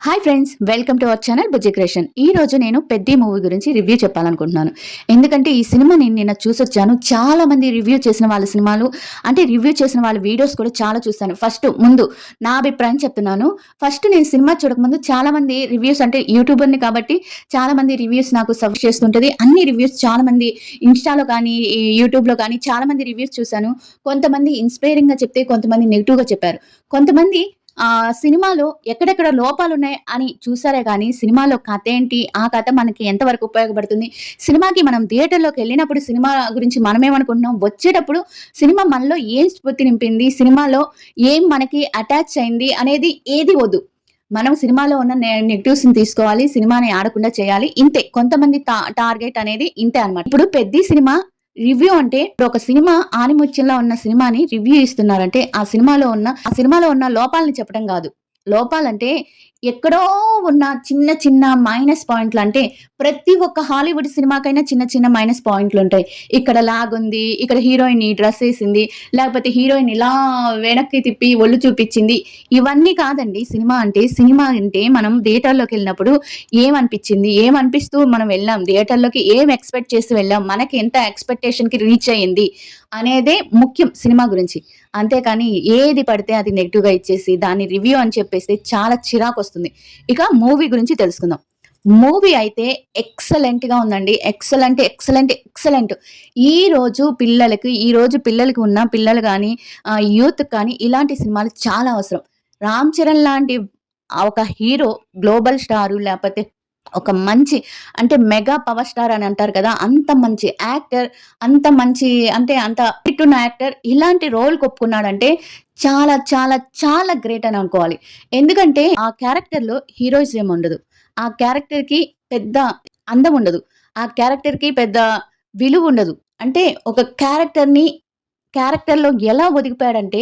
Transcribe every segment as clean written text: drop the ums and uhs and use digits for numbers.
Hi friends, welcome to our channel Bujji creation. ఈ రోజు నేను పెద్ది మూవీ గురించి రివ్యూ చెప్పాలనుకుంటున్నాను. ఎందుకంటే ఈ సినిమా నేను నిన్న చూసొచ్చాను. చాలా మంది రివ్యూ చేసిన వాళ్ళ సినిమాలు అంటే రివ్యూ చేసిన వాళ్ళ వీడియోస్ కూడా చాలా చూస్తాను. ముందు నా అభిప్రాయం చెప్తున్నాను. నేను సినిమా చూడకముందు చాలా మంది రివ్యూస్ అంటే యూట్యూబర్ని కాబట్టి చాలా మంది రివ్యూస్ నాకు సజెస్ట్ చేస్తుంటది. అన్ని రివ్యూస్ చాలా మంది ఇన్స్టాలో కానీ యూట్యూబ్లో కానీ చాలా మంది రివ్యూస్ చూశాను. కొంతమంది ఇన్స్పైరింగ్ గా చెప్తే కొంతమంది నెగిటివ్ గా చెప్పారు. కొంతమంది సినిమాలో ఎక్కడెక్కడ లోపాలున్నాయి అని చూసారే గానీ, సినిమాలో కథేంటి? ఆ కథ మనకి ఎంతవరకు ఉపయోగపడుతుంది? సినిమాకి మనం థియేటర్‌లోకెళ్ళినప్పుడు సినిమా గురించి మనమేమనుకుంటున్నాం? వచ్చేటప్పుడు సినిమా మనలో ఏం స్ఫూర్తి నింపింది? సినిమాలో ఏం మనకి అటాచ్ అయింది? అనేది ఏది వద్దు. మనం సినిమాలో ఉన్న నెగెటివ్స్‌ని తీసుకోవాలి. సినిమాని ఆడకుండా చేయాలి. ఇంతే. కొంతమంది టార్గెట్ అనేది ఇంతే అన్నమాట. ఇప్పుడు 'పెద్ది' సినిమా రివ్యూ అంటే ఇప్పుడు ఒక సినిమా ఆనిముత్యంలో ఉన్న సినిమాని రివ్యూ ఇస్తున్నారంటే ఆ సినిమాలో ఉన్న లోపాలని చెప్పడం కాదు. లోపాలంటే ఎక్కడో ఉన్న చిన్న చిన్న మైనస్ పాయింట్లు అంటే ప్రతి ఒక్క హాలీవుడ్ సినిమాకైనా చిన్న చిన్న మైనస్ పాయింట్లు ఉంటాయి. ఇక్కడ లాగుంది, ఇక్కడ హీరోయిన్ ఈ డ్రెస్ ఏసింది, లేకపోతే హీరోయిన్ ఇలా వెనక్కి తిప్పి ఒళ్ళు చూపించింది. ఇవన్నీ కాదండి సినిమా అంటే. సినిమా అంటే మనం థియేటర్‌లోకెళ్ళినప్పుడు ఏమనిపించింది? ఏమనిపిస్తూ మనం వెళ్ళాం? థియేటర్‌లోకి ఏం ఎక్స్‌పెక్ట్ చేసి వెళ్ళాం? మనకి ఎంత ఎక్స్‌పెక్టేషన్‌కి రీచ్ అయ్యింది? అనేదే ముఖ్యం సినిమా గురించి. అంతేకాని ఏది పడితే అది నెగెటివ్‌గా ఇచ్చేసి దాన్ని రివ్యూ అని చెప్పేస్తే చాలా చిరాకొస్తుంది. ఇక మూవీ గురించి తెలుసుకుందాం. మూవీ అయితే ఎక్సలెంట్‌గా ఉందండి. Excellent, excellent, excellent. ఈ రోజు పిల్లలకి ఉన్న పిల్లలు గాని, యూత్‌కి కానీ ఇలాంటి సినిమాలు చాలా అవసరం. 'రామ్ చరణ్' లాంటి ఒక హీరో గ్లోబల్ స్టారు లేపోతే ఒక మంచి అంటే మెగా పవర్ స్టార్ అని అంటారు కదా! అంత మంచి యాక్టర్, అంత మంచి అంటే అంత హిట్ ఉన్న యాక్టర్ ఇలాంటి రోల్‌కి ఒప్పుకున్నాడంటే చాలా చాలా చాలా గ్రేట్ అని అనుకోవాలి. ఎందుకంటే ఆ క్యారెక్టర్‌లో హీరోయిజం ఉండదు. ఆ క్యారెక్టర్‌కి పెద్ద అందం ఉండదు. ఆ క్యారెక్టర్‌కి పెద్ద విలువుండదు. అంటే ఒక క్యారెక్టర్‌లో ఎలా ఒదిగిపోయాడంటే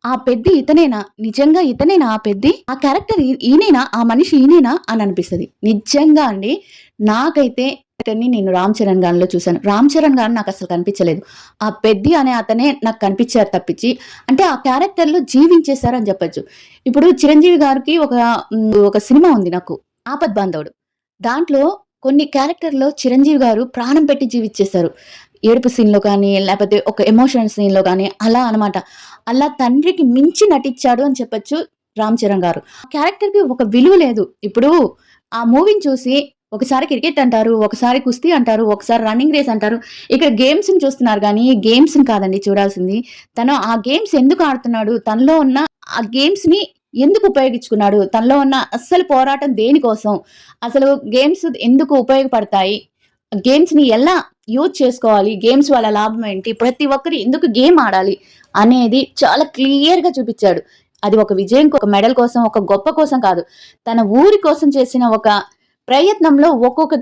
ఆ పెద్ది ఇతనేనా? నిజంగా ఇతనేనా ఆ పెద్ది? ఆ క్యారెక్టర్ ఈనేనా? ఆ మనిషి ఈనేనా? అని అనిపిస్తది. నిజంగా అండి. నాకైతే క్యారెక్టర్‌ని నేను 'రామ్ చరణ్' గారిలో చూసాను. 'రామ్ చరణ్' గారు నాకసలు కనిపించలేదు. ఆ పెద్ది అనే అతనే నాకు కనిపించారు తప్పించి అంటే ఆ క్యారెక్టర్‌లో జీవించేసారని చెప్పొచ్చు. ఇప్పుడు 'చిరంజీవి' గారికి ఒక సినిమా ఉంది నాకు 'ఆపద్ బాంధవుడు'. దాంట్లో కొన్ని క్యారెక్టర్‌లో 'చిరంజీవి' గారు ప్రాణం పెట్టి జీవిచ్చేసారు. ఏడుపు సీన్‌లో కానీ, లేపోతే ఒక ఎమోషనల్ సీన్‌లో గానీ అలా అనమాట. అలా తండ్రికి మించి నటిచ్చాడు అని చెప్పొచ్చు 'రామ్ చరణ్' గారు. ఆ క్యారెక్టర్‌కి ఒక విలువ లేదు. ఇప్పుడు ఆ మూవీని చూసి ఒకసారి క్రికెట్ అంటారు, ఒకసారి కుస్తీ అంటారు, ఒకసారి రన్నింగ్ రేస్ అంటారు. ఇక్కడ గేమ్స్‌ని చూస్తున్నారు గానీ, గేమ్స్‌ని కాదండి చూడాల్సింది. తను ఆ గేమ్స్ ఎందుకు ఆడుతున్నాడు? తనలో ఉన్న ఆ గేమ్స్‌ని ఎందుకు ఉపయోగించుకున్నాడు? తనలో ఉన్న అస్సలు పోరాటం దేనికోసం? అసలు గేమ్స్ ఎందుకు ఉపయోగపడతాయి? గేమ్స్‌ని ఎలా యూజ్ చేసుకోవాలి? గేమ్స్ వల్ల లాభం ఏంటి? ప్రతి ఒక్కరు ఎందుకు గేమ్ ఆడాలి? అనేది చాలా క్లియర్‌గా చూపిచ్చాడు. అది ఒక విజయం ఒక మెడల్ కోసం, ఒక గొప్ప కోసం కాదు. తన ఊరి కోసం చేసిన ఒక ప్రయత్నంలో ఒక్కొక్క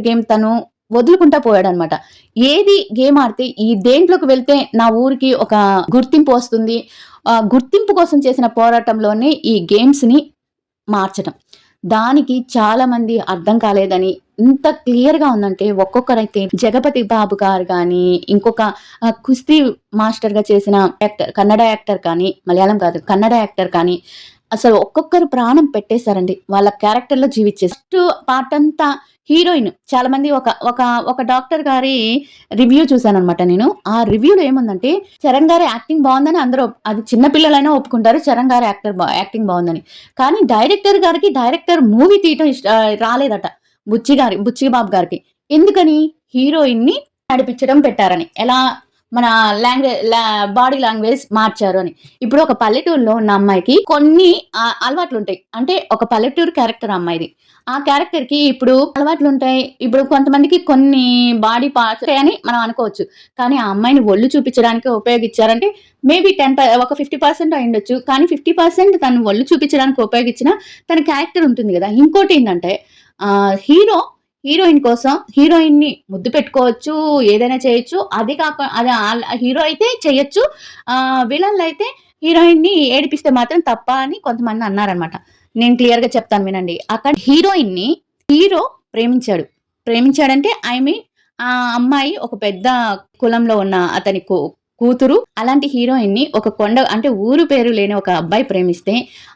గేమ్ తను వదులుకుంటా పోయాడనమాట. ఏది గేమ్ ఆడితే ఈ దేంట్లోకి వెళ్తే నా ఊరికి ఒక గుర్తింపు వస్తుంది. గుర్తింపు కోసం చేసిన పోరాటంలోనే ఈ గేమ్స్‌ని మార్చటం. దానికి చాలా మంది అర్థం కాలేదని ఇంత క్లియర్‌గా ఉందంటే ఒక్కొక్కరైతే 'జగపతి బాబు' గారు గాని, ఇంకొక కుస్తీ మాస్టర్‌గా చేసిన కన్నడ యాక్టర్ కానీ, మలయాళం కాదు కన్నడ యాక్టర్ కానీ, అసలు ఒక్కొక్కరు ప్రాణం పెట్టేసారండి. వాళ్ళ క్యారెక్టర్‌లో జీవిచ్చేసి. ఫస్ట్ పార్ట్ అంతా హీరోయిన్ చాలా మంది ఒక ఒక ఒక డాక్టర్ గారి రివ్యూ చూసాననమాట నేను. ఆ రివ్యూలో ఏముందంటే చరణ్ గారి యాక్టింగ్ బావుందని అందరూ అది చిన్న పిల్లలైనా ఒప్పుకుంటారు. చరణ్ గారి యాక్టింగ్ బావుందని. కానీ డైరెక్టర్ గారికి మూవీ తీయటం రాలేదట. బుచ్చి బాబు గారికి. ఎందుకని? హీరోయిన్‌ని నడిపించడం పెట్టారని. ఎలా? మన బాడీ లాంగ్వేజ్ మార్చారు అని. ఇప్పుడు ఒక పల్లెటూరులో ఉన్న అమ్మాయికి కొన్ని అలవాట్లుంటాయి. అంటే ఒక పల్లెటూరు క్యారెక్టర్ అమ్మాయిది. ఆ క్యారెక్టర్‌కి ఇప్పుడు అలవాట్లుంటాయి. ఇప్పుడు కొంతమందికి కొన్ని బాడీ పార్ట్స్ అని మనం అనుకోవచ్చు. కానీ ఆ అమ్మాయిని ఒళ్ళు చూపించడానికే ఉపయోగించారంటే మేబీ ఒక 50% అయ్యుండొచ్చు. కానీ 50% తను ఒళ్ళు చూపించడానికి ఉపయోగించిన తన క్యారెక్టర్ ఉంటుంది గదా! ఇంకోటేందంటే హీరోయిన్ కోసం హీరోయిన్‌ని ముద్దు పెట్టుకోవచ్చు, ఏదైనా చేయొచ్చు. అది హీరో అయితే చెయ్యొచ్చు. విలన్‌లయితే హీరోయిన్‌ని ఏడిపిస్తే మాత్రం తప్ప అని కొంతమంది అన్నారనమాట. నేను క్లియర్‌గా చెప్తాను వినండి. అక్కడ హీరోయిన్‌ని హీరో ప్రేమించాడు. ప్రేమించాడంటే ఐ మీన్ ఆ అమ్మాయి ఒక పెద్ద కులంలో ఉన్న అతని కూతురు అలాంటి హీరోయిన్ ని ఒక కొండ అంటే ఊరు పేరు లేని ఒక అబ్బాయి ప్రేమిస్తే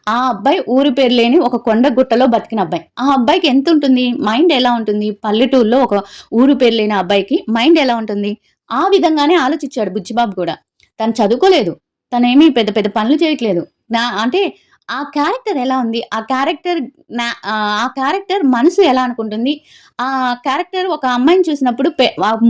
ఆ అబ్బాయి ఊరు పేరు లేని ఒక కొండ గుట్టలో బతికిన అబ్బాయి. ఆ అబ్బాయికి ఎంత ఉంటుంది, మైండ్ ఎలా ఉంటుంది, పల్లెటూరులో ఒక ఊరు పేరు లేని అబ్బాయికి మైండ్ ఎలా ఉంటుంది, ఆ విధంగానే ఆలోచించాడు బుచ్చిబాబు కూడా. తను చదువుకోలేదు, తనేమి పెద్ద పెద్ద పనులు చేయట్లేదు. అంటే ఆ క్యారెక్టర్ ఎలా ఉంది, ఆ క్యారెక్టర్ మనసు ఎలా అనుకుంటుంది, ఆ క్యారెక్టర్ ఒక అమ్మాయిని చూసినప్పుడు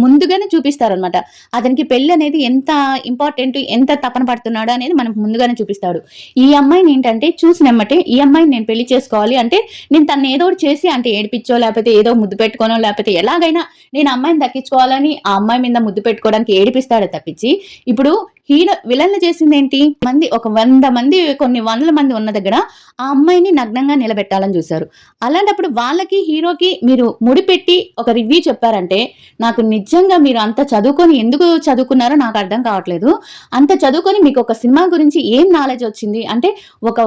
ముందుగానే చూపిస్తారనమాట. అతనికి పెళ్లి అనేది ఎంత ఇంపార్టెంట్, ఎంత తపన పడుతున్నాడు అనేది మనకు ముందుగానే చూపిస్తాడు. ఈ అమ్మాయిని ఏంటంటే చూసినమ్మటే ఈ అమ్మాయిని నేను పెళ్లి చేసుకోవాలి అంటే నేను తను ఏదో ఒకటి చేసి అంటే ఏడిపించో లేకపోతే ఏదో ముద్దు పెట్టుకోనో లేకపోతే ఎలాగైనా నేను అమ్మాయిని దక్కించుకోవాలని ఆ అమ్మాయి మీద ముద్దు పెట్టుకోవడానికి ఏడిపిస్తాడే తప్పించి ఇప్పుడు విలన్లు చేసింది ఏంటి, ఒక 100 మంది కొన్ని వందల మంది ఉన్న దగ్గర ఆ అమ్మాయిని నగ్నంగా నిలబెట్టాలని చూశారు. అలాంటప్పుడు వాళ్ళకి హీరోకి మీరు ముడిపెట్టి ఒక రివ్యూ చెప్పారంటే నాకు నిజంగా మీరు అంత చదువుకొని ఎందుకు చదువుకున్నారో నాకు అర్థం కావట్లేదు. అంత చదువుకొని మీకు ఒక సినిమా గురించి ఏం నాలెడ్జ్ వచ్చింది అంటే ఒక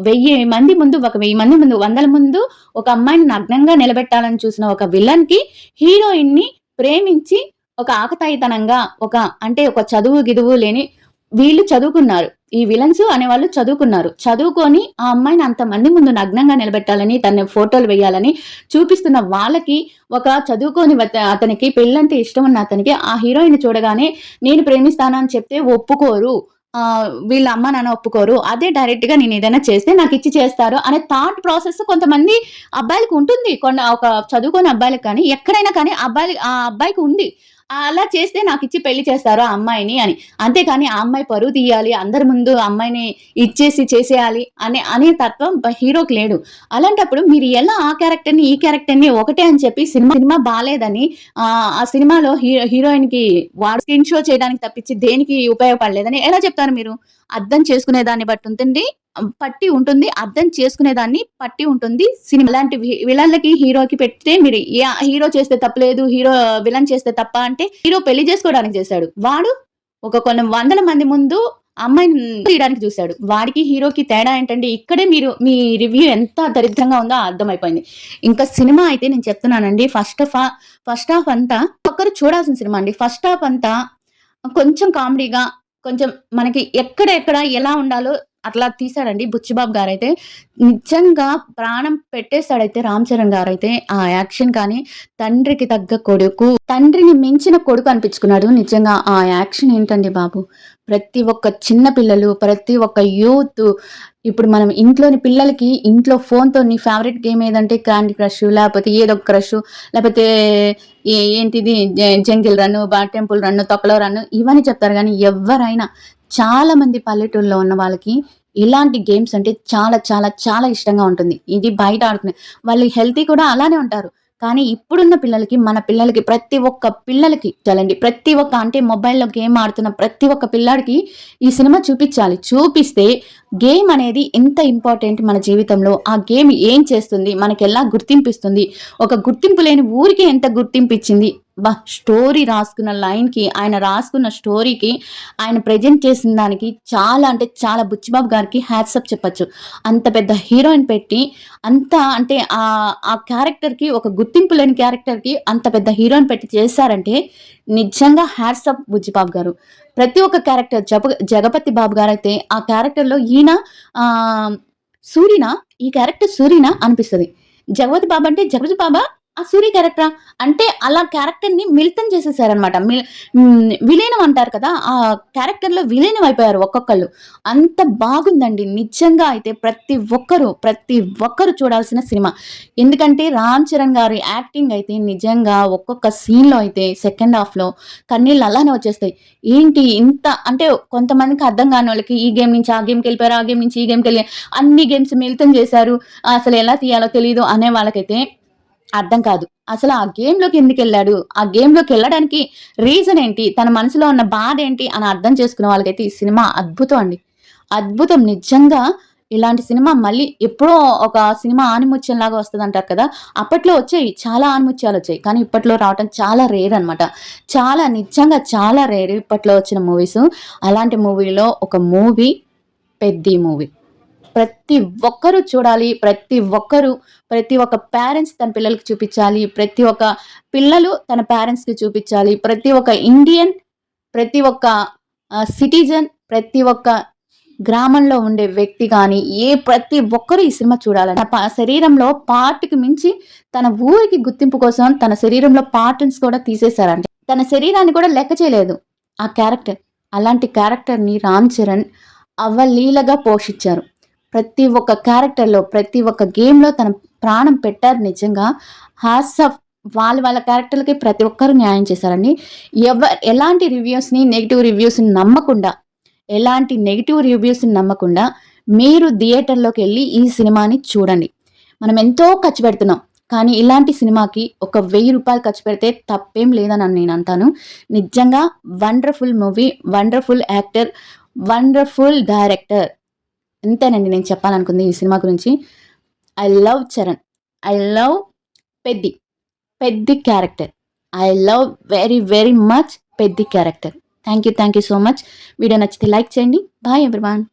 1000 మంది ముందు, ఒక 1000 మంది ముందు, 100 ముందు ఒక అమ్మాయిని నగ్నంగా నిలబెట్టాలని చూసిన ఒక విలన్ కి హీరోయిన్ ని ప్రేమించి ఒక ఆకతాయితనంగా ఒక చదువు గిదువు లేని వీళ్ళు చదువుకున్నారు. ఈ విలన్స్ అనేవాళ్ళు చదువుకొని ఆ అమ్మాయిని అంతమంది ముందు నగ్నంగా నిలబెట్టాలని, తన ఫోటోలు వేయాలని చూపిస్తున్న వాళ్ళకి ఒక చదువుకొని అతనికి పెళ్ళంటే ఇష్టం ఉన్న అతనికి ఆ హీరోయిన్ చూడగానే నేను ప్రేమిస్తానని చెప్తే ఒప్పుకోరు. వీళ్ళ అమ్మ నాన్న ఒప్పుకోరు. అదే డైరెక్ట్ గా నేను ఏదైనా చేస్తే నాకు ఇచ్చి చేస్తారు అనే థాట్ ప్రాసెస్ కొంతమంది అబ్బాయిలకు ఉంటుంది. ఒక చదువుకోని అబ్బాయిలకు కానీ ఎక్కడైనా కానీ ఆ అబ్బాయికి ఉంది. అలా చేస్తే నాకు ఇచ్చి పెళ్లి చేస్తారు ఆ అమ్మాయిని అని. అంతేకాని ఆ అమ్మాయి పరువు తీయాలి, అందరి ముందు అమ్మాయిని ఇచ్చేసి చేసేయాలి అనే తత్వం హీరోకి లేదు. అలాంటప్పుడు మీరు ఎలా ఆ క్యారెక్టర్ని ఈ క్యారెక్టర్ని ఒకటే అని చెప్పి సినిమా బాలేదని ఆ సినిమాలో హీరోయిన్ కి వాడు స్క్రీన్ షో చేయడానికి తప్పించి దేనికి ఉపయోగపడలేదని ఎలా చెప్తారు మీరు? అర్థం చేసుకునే దాన్ని బట్టి ఉంటుంది, అర్థం చేసుకునేదాన్ని పట్టి ఉంటుంది సినిమా. అలాంటి విలన్లకి హీరోకి పెడితే మీరు హీరో చేస్తే తప్పలేదు, విలన్ చేస్తే తప్ప అంటే హీరో పెళ్లి చేసుకోవడానికి చేశాడు. వాడు కొన్ని వందల మంది ముందు అమ్మాయిని తీయడానికి చూశాడు. వాడికి హీరోకి తేడా ఏంటంటే ఇక్కడే మీరు మీ రివ్యూ ఎంత దరిద్రంగా ఉందో అర్థమైపోయింది. ఇంకా సినిమా అయితే నేను చెప్తున్నానండి, ఫస్ట్ హాఫ్ అంతా ఒక్కరు చూడాల్సిన సినిమా అండి. ఫస్ట్ హాఫ్ అంతా కొంచెం కామెడీగా, కొంచెం మనకి ఎక్కడ ఎలా ఉండాలో అట్లా తీశాడండి బుచ్చిబాబు గారైతే. నిజంగా ప్రాణం పెట్టేశాడైతే రామ్ చరణ్ గారైతే. ఆ యాక్షన్ కానీ, తండ్రికి తగ్గ కొడుకు, తండ్రిని మించిన కొడుకు అనిపించుకున్నాడు. నిజంగా ఆ యాక్షన్ ఏంటండి బాబు. ప్రతి ఒక్క చిన్న పిల్లలు, ప్రతి ఒక్క యూత్, ఇప్పుడు మనం ఇంట్లోని పిల్లలకి ఇంట్లో ఫోన్తో నీ ఫేవరెట్ గేమ్ ఏదంటే క్యాండీ క్రష్, లేకపోతే ఏదో ఒక క్రష్, లేకపోతే ఏంటిది జంగిల్ రన్, టెంపుల్ రన్, తొక్కలో రన్ ఇవన్నీ చెప్తారు. కానీ ఎవరైనా చాలా మంది పల్లెటూరులో ఉన్న వాళ్ళకి ఇలాంటి గేమ్స్ అంటే చాలా చాలా చాలా ఇష్టంగా ఉంటుంది. ఇది బయట ఆడుకునే వాళ్ళు హెల్తీ కూడా అలానే ఉంటారు. కానీ ఇప్పుడున్న పిల్లలకి, మన పిల్లలకి, ప్రతి ఒక్క పిల్లలకి ప్రతి ఒక్క అంటే మొబైల్లో గేమ్ ఆడుతున్న ప్రతి ఒక్క పిల్లాడికి ఈ సినిమా చూపించాలి. చూపిస్తే గేమ్ అనేది ఎంత ఇంపార్టెంట్ మన జీవితంలో, ఆ గేమ్ ఏం చేస్తుంది, మనకి ఎలా గుర్తింపిస్తుంది, ఒక గుర్తింపు లేని ఊరికి ఎంత గుర్తింపు ఇచ్చింది. స్టోరీ రాసుకున్న లైన్కి, ఆయన రాసుకున్న స్టోరీకి, ఆయన ప్రజెంట్ చేసిన దానికి చాలా అంటే చాలా బుచ్చిబాబు గారికి హ్యాట్సప్ చెప్పచ్చు. అంత పెద్ద హీరోయిన్ పెట్టి అంటే ఆ క్యారెక్టర్కి, ఒక గుర్తింపు లేని క్యారెక్టర్కి అంత పెద్ద హీరోయిన్ పెట్టి చేశారంటే నిజంగా హ్యాట్సప్ బుచ్చిబాబు గారు. ప్రతి ఒక్క క్యారెక్టర్ జగపతి బాబు గారైతే ఆ క్యారెక్టర్లో ఈయన సూరినా, ఈ క్యారెక్టర్ సూరినా అనిపిస్తుంది. జగపతి బాబు అంటే జగపతి బాబా, ఆ సూర్య క్యారెక్టరా అంటే అలా క్యారెక్టర్ని మిళితం చేసేసారనమాట. విలీనం అంటారు కదా, ఆ క్యారెక్టర్లో విలీనం అయిపోయారు ఒక్కొక్కళ్ళు. అంత బాగుందండి నిజంగా. అయితే ప్రతి ఒక్కరు చూడాల్సిన సినిమా. ఎందుకంటే రామ్ చరణ్ గారి యాక్టింగ్ అయితే నిజంగా ఒక్కొక్క సీన్లో అయితే సెకండ్ హాఫ్లో కన్నీళ్ళు అలానే వచ్చేస్తాయి. ఏంటి ఇంత అంటే కొంతమందికి అర్థం కాని వాళ్ళకి ఈ గేమ్ నుంచి ఆ గేమ్కి వెళ్ళిపోయారు, ఆ గేమ్ నుంచి ఈ గేమ్కి వెళ్ళి అన్ని గేమ్స్ మిళితం చేశారు, అసలు ఎలా తీయాలో తెలియదు అనే వాళ్ళకైతే అర్థం కాదు. అసలు ఆ గేమ్‌లోకి ఎందుకెళ్ళాడు? ఆ గేమ్‌లోకి వెళ్ళడానికి రీజన్ ఏంటి? తన మనసులో ఉన్న బాధ ఏంటి అని అర్థం చేసుకున్న వాళ్ళకైతే ఈ సినిమా అద్భుతం అండి. అద్భుతం నిజంగా. ఇలాంటి సినిమా మళ్ళీ ఎప్పుడో ఒక సినిమా ఆనిముత్యంలాగా వస్తదంటారు కదా, అప్పట్లో వచ్చాయి. చాలా ఆనిముత్యాలొచ్చాయి. కానీ ఇప్పట్లో రావటం చాలా రేర్ అనమాట. నిజంగా చాలా రేర్ ఇప్పట్లో వచ్చిన మూవీస్. అలాంటి మూవీలో ఒక మూవీ 'పెద్ది' మూవీ. ప్రతి ఒక్కరు చూడాలి. ప్రతి ఒక్క పేరెంట్స్ తన పిల్లలకి చూపించాలి. ప్రతి ఒక్క పిల్లలు తన పేరెంట్స్‌కి చూపించాలి. ప్రతి ఒక్క ఇండియన్, ప్రతి ఒక్క సిటిజన్, ప్రతి ఒక్క గ్రామంలో ఉండే వ్యక్తి కానీ ప్రతి ఒక్కరు ఈ సినిమా చూడాలని. శరీరంలో పార్ట్కి మించి తన ఊరికి గుర్తింపు కోసం తన శరీరంలో పార్ట్స్ కూడా తీసేశారండి. తన శరీరాన్ని కూడా లెక్క చేయలేదు ఆ క్యారెక్టర్. అలాంటి క్యారెక్టర్ని రామ్ చరణ్ అవలీలగా పోషించారు. ప్రతి ఒక్క క్యారెక్టర్లో, ప్రతి ఒక్క గేమ్లో తన ప్రాణం పెట్టారు. నిజంగా హాట్సాఫ్. వాళ్ళ క్యారెక్టర్లకి ప్రతి ఒక్కరు న్యాయం చేశారండి. ఎలాంటి నెగిటివ్ రివ్యూస్ని నమ్మకుండా మీరు థియేటర్లోకి వెళ్ళి ఈ సినిమాని చూడండి. మనం ఎంతో ఖర్చు పెడుతున్నాం, కానీ ఇలాంటి సినిమాకి ఒక 1000 రూపాయలు ఖర్చు పెడితే తప్పేం లేదని నేను అంటాను. నిజంగా wonderful movie, wonderful actor, wonderful director. ఇంతేనండి నేను చెప్పాలనుకుంది ఈ సినిమా గురించి. I love Charan. I love Peddi character. I love very very much Peddi character. Thank you so much. Video నచ్చితే లైక్ చేయండి. Bye everyone.